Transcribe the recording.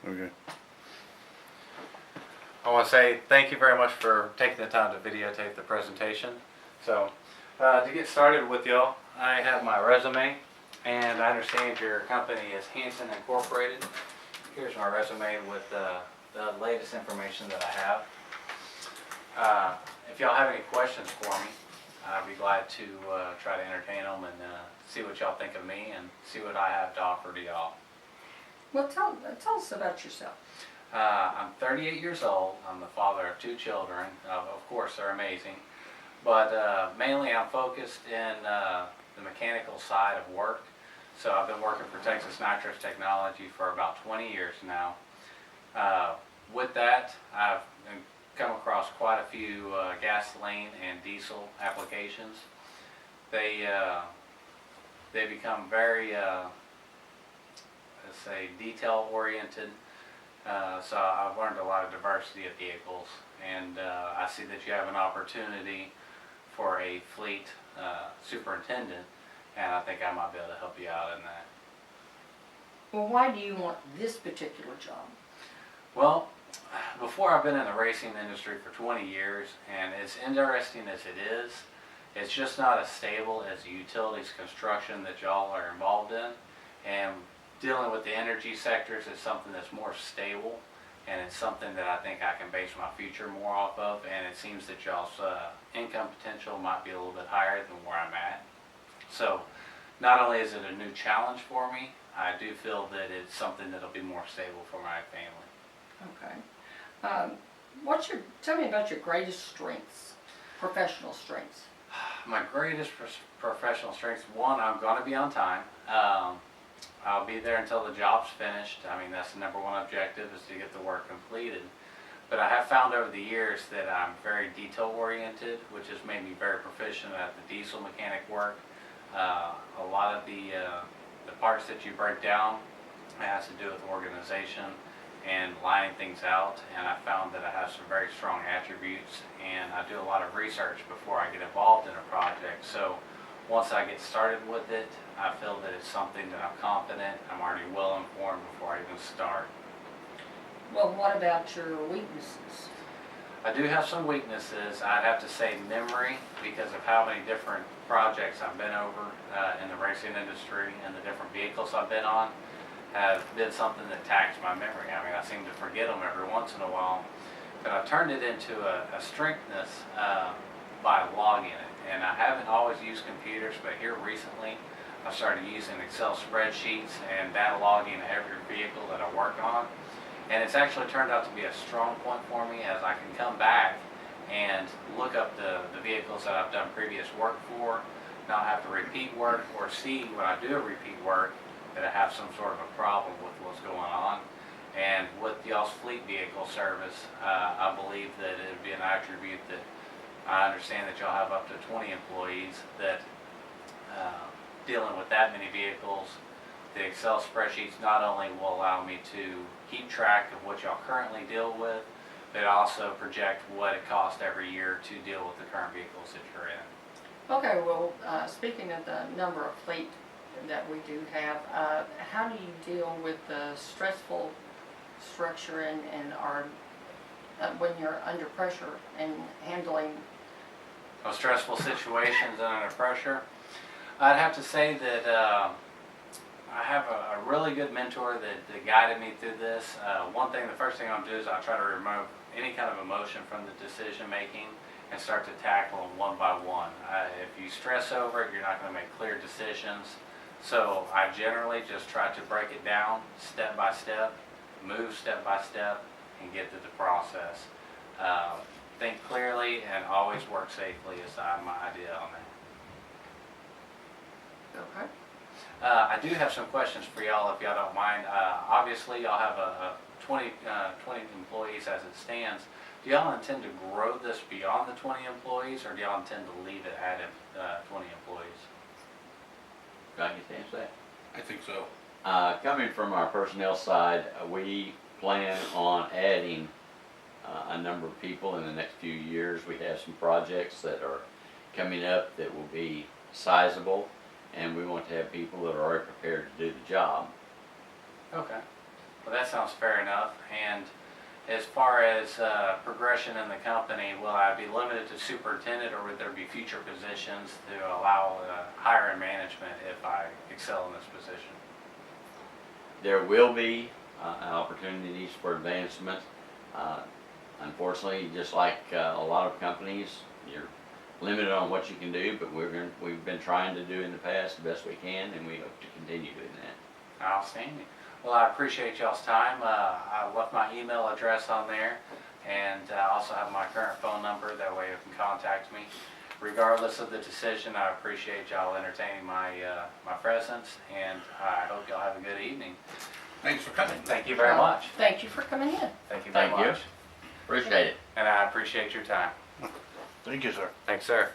Okay. I want to say thank you very much for taking the time to videotape the presentation. So, to get started with y'all, I have my resume, and I understand your company is Hanson Incorporated. Here's my resume with the latest information that I have. If y'all have any questions for me, I'd be glad to try to entertain them and see what y'all think of me and see what I have to offer to y'all. Well, tell us about yourself. I'm 38 years old. I'm the father of 2 children. Of course, they're amazing. But mainly I'm focused in the mechanical side of work. So I've been working for Texas Nitrous Technology for about 20 years now. With that, I've come across quite a few gasoline and diesel applications. They become very, let's say, detail-oriented. So I've learned a lot of diversity of vehicles, and I see that you have an opportunity for a fleet superintendent, and I think I might be able to help you out in that. Well, why do you want this particular job? Well, before I've been in the racing industry for 20 years, and as interesting as it is, it's just not as stable as the utilities construction that y'all are involved in. And dealing with the energy sectors is something that's more stable, and it's something that I think I can base my future more off of, and it seems that y'all's income potential might be a little bit higher than where I'm at. So not only is it a new challenge for me, I do feel that it's something that'll be more stable for my family. Okay. Tell me about your greatest strengths, professional strengths. My greatest professional strengths, one, I'm going to be on time. I'll be there until the job's finished. I mean, that's the number one objective, is to get the work completed. But I have found over the years that I'm very detail-oriented, which has made me very proficient at the diesel mechanic work. A lot of the parts that you break down has to do with organization and lining things out, and I found that I have some very strong attributes, and I do a lot of research before I get involved in a project. So once I get started with it, I feel that it's something that I'm confident, I'm already well informed before I even start. Well, what about your weaknesses? I do have some weaknesses. I'd have to say memory, because of how many different projects I've been over in the racing industry, and the different vehicles I've been on have been something that taxed my memory. I mean, I seem to forget them every once in a while, but I've turned it into a strengthness by logging it. And I haven't always used computers, but here recently I started using Excel spreadsheets and data logging every vehicle that I work on. And it's actually turned out to be a strong point for me, as I can come back and look up the vehicles that I've done previous work for, not have to repeat work, or see when I do repeat work that I have some sort of a problem with what's going on. And with y'all's fleet vehicle service, I believe that it would be an attribute that I understand that y'all have up to 20 employees, that dealing with that many vehicles, the Excel spreadsheets not only will allow me to keep track of what y'all currently deal with, but also project what it costs every year to deal with the current vehicles that you're in. Okay, well, speaking of the number of fleet that we do have, how do you deal with the stressful structure and when you're under pressure and handling Stressful situations and under pressure? I'd have to say that I have a really good mentor that guided me through this. The first thing I'll do is I'll try to remove any kind of emotion from the decision making and start to tackle them one by one. If you stress over it, you're not going to make clear decisions. So I generally just try to break it down step by step, move step by step, and get through the process. Think clearly and always work safely is my idea on that. Okay. I do have some questions for y'all, if y'all don't mind. Obviously, y'all have a 20 employees as it stands. Do y'all intend to grow this beyond the 20 employees, or do y'all intend to leave it at 20 employees? Can I get to answer that? I think so. Coming from our personnel side, we plan on adding a number of people in the next few years. We have some projects that are coming up that will be sizable, and we want to have people that are already prepared to do the job. Okay. Well, that sounds fair enough. And as far as progression in the company, will I be limited to superintendent, or would there be future positions to allow higher in management if I excel in this position? There will be opportunities for advancement. Unfortunately, just like a lot of companies, you're limited on what you can do, but we've been trying to do in the past the best we can, and we hope to continue doing that. Outstanding. Well, I appreciate y'all's time. I left my email address on there, and I also have my current phone number. That way you can contact me. Regardless of the decision, I appreciate y'all entertaining my presence, and I hope y'all have a good evening. Thanks for coming. Thank you very much. Thank you for coming in. Thank you very Thank you. much. Appreciate it. And I appreciate your time. Thank you, sir. Thanks, sir.